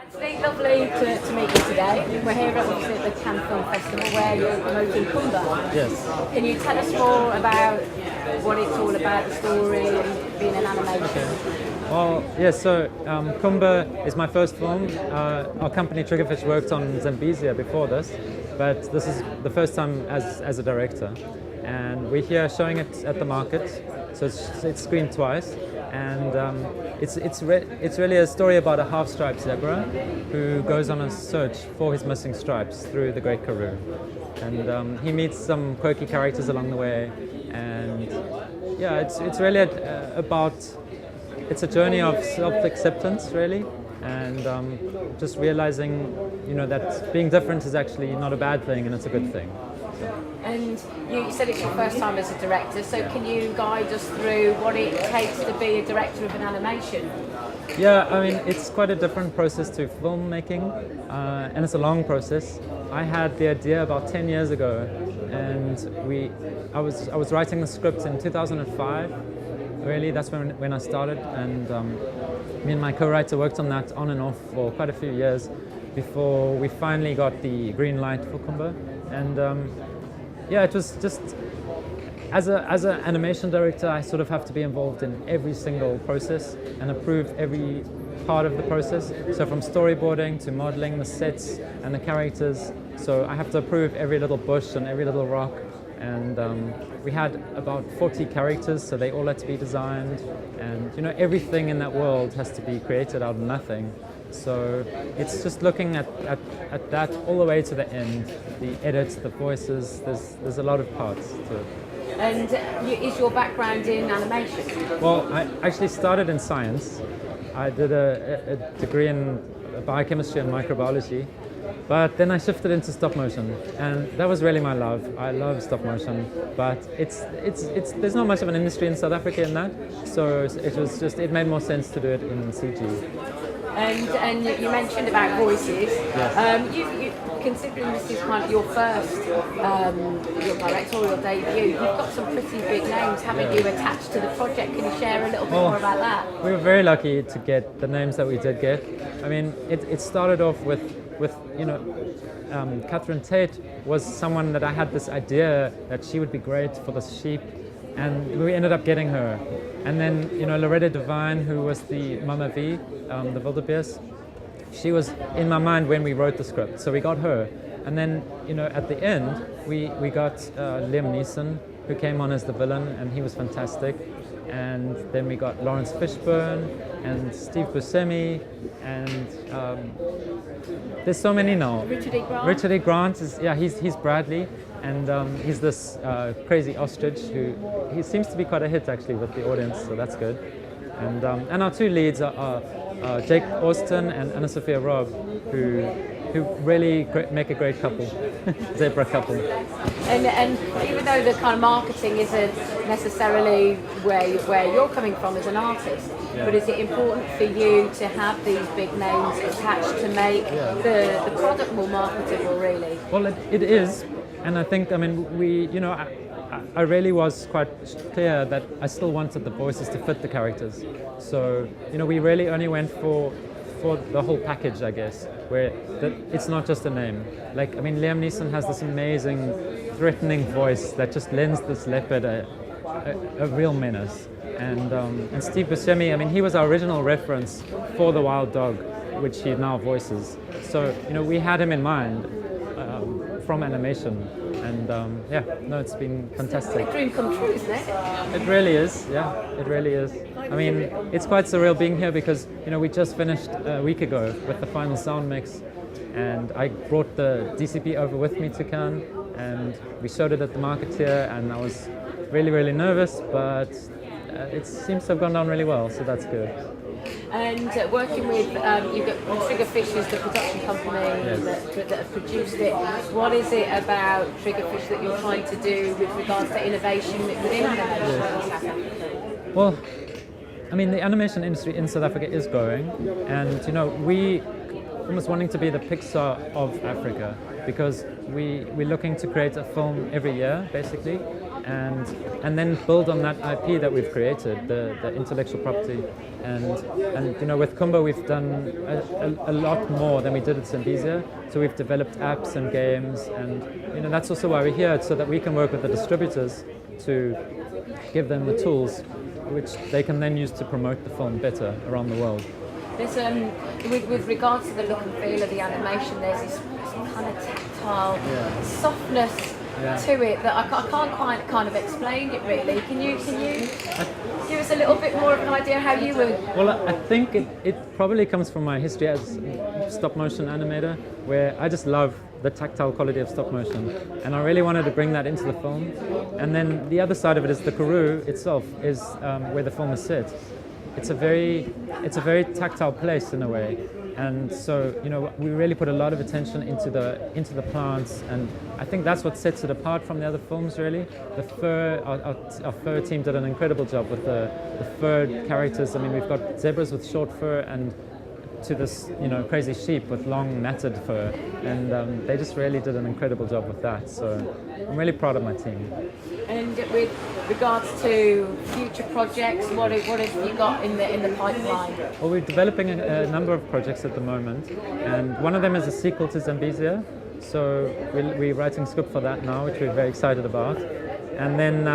Anthony, lovely to meet you today. We're here at the Cannes Film Festival where you're promoting Khumba. Yes. Can you tell us more about what it's all about, the story, and being an animation? Okay. Well, yes, so Khumba is my first film. Our company Triggerfish worked on Zambezia before this, but this is the first time as a director. And we're here showing it at the market, so it's screened twice. And it's really a story about a half-striped zebra who goes on a search for his missing stripes through the Great Karoo. And he meets some quirky characters along the way. And yeah, it's really about... It's a journey of self-acceptance, really, and just realizing, that being different is actually not a bad thing, and it's a good thing. And you said it's your first time as a director, so can you guide us through what it takes to be a director of an animation? Yeah, I mean, it's quite a different process to filmmaking, and it's a long process. I had the idea about 10 years ago, and I was writing the script in 2005. Really, that's when I started, and me and my co-writer worked on that on and off for quite a few years before we finally got the green light for Khumba. And yeah, it was just as an animation director, I sort of have to be involved in every single process and approve every part of the process. So from storyboarding to modeling the sets and the characters. So I have to approve every little bush and every little rock. And we had about 40 characters, so they all had to be designed, and everything in that world has to be created out of nothing. So it's just looking at that all the way to the end, the edits, the voices. There's a lot of parts to it. And is your background in animation? Well, I actually started in science. I did a degree in biochemistry and microbiology. But then I shifted into stop motion, and that was really my love. I love stop motion, but there's not much of an industry in South Africa in that, so it made more sense to do it in CG. And you mentioned about voices. Yes. You considering this is kind of your first your directorial debut, you've got some pretty big names, haven't you, attached to the project? Can you share a little bit more about that? We were very lucky to get the names that we did get. I mean, it started off with Catherine Tate was someone that I had this idea that she would be great for the sheep, and we ended up getting her. And then Loretta Devine, who was the Mama V, the wildebeest, she was in my mind when we wrote the script, so we got her. And then at the end we got Liam Neeson, who came on as the villain, and he was fantastic. And then we got Lawrence Fishburne and Steve Buscemi, and there's so many now. Richard E. Grant. Richard E. Grant he's Bradley, and he's this crazy ostrich who he seems to be quite a hit actually with the audience, so that's good. And our two leads are Jake Austin and Anna Sophia Robb, who really make a great couple, zebra couple. And even though the kind of marketing isn't necessarily where you're coming from as an artist, but is it important for you to have these big names attached to make the product more marketable, really? Well, it is, and I think, I really was quite clear that I still wanted the voices to fit the characters. So, we really only went for the whole package, I guess, where it's not just a name. Liam Neeson has this amazing, threatening voice that just lends this leopard a real menace. And Steve Buscemi, he was our original reference for the wild dog, which he now voices. So, we had him in mind from animation. And it's been fantastic. It's a dream come true, isn't it? It really is, it really is. It's quite surreal being here because, we just finished a week ago with the final sound mix, and I brought the DCP over with me to Cannes, and we showed it at the market here, and I was really, really nervous, but it seems to have gone down really well, so that's good. And working with, you've got Triggerfish is the production company that have produced it. What is it about Triggerfish that you're trying to do with regards to innovation within animation in South Africa? Well, the animation industry in South Africa is growing, and we almost wanting to be the Pixar of Africa, because we're looking to create a film every year, basically, and then build on that IP that we've created, the intellectual property. And you know, with Khumba we've done a lot more than we did at Zambezia. So we've developed apps and games, and you know, that's also why we're here, so that we can work with the distributors to give them the tools which they can then use to promote the film better around the world. There's with regards to the look and feel of the animation, there's this kind of tactile softness to it that I can't quite kind of explain it really. Can you give us a little bit more of an idea how you would? Well, I think it probably comes from my history as a stop motion animator, where I just love the tactile quality of stop motion, and I really wanted to bring that into the film. And then the other side of it is the Karoo itself is where the film is set. It's a very tactile place in a way, and so you know, we really put a lot of attention into the plants, and I think that's what sets it apart from the other films. Really, the fur, our fur team did an incredible job with the furred characters. I mean, we've got zebras with short fur, and to this, you know, crazy sheep with long matted fur, and they just really did an incredible job with that. So I'm really proud of my team. And with regards to future projects, what have you got in the pipeline? Well, we're developing a number of projects at the moment, and one of them is a sequel to Zambezia. So we're writing script for that now, which we're very excited about. And then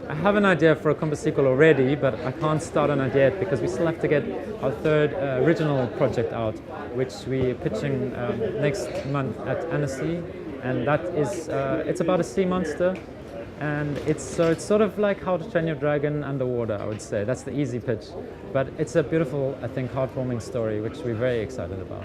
I have an idea for a Khumba sequel already, but I can't start on it yet because we still have to get our third original project out, which we're pitching next month at Annecy. And that is, it's about a sea monster. And it's sort of like How to Train Your Dragon underwater, I would say. That's the easy pitch. But it's a beautiful, I think, heartwarming story, which we're very excited about.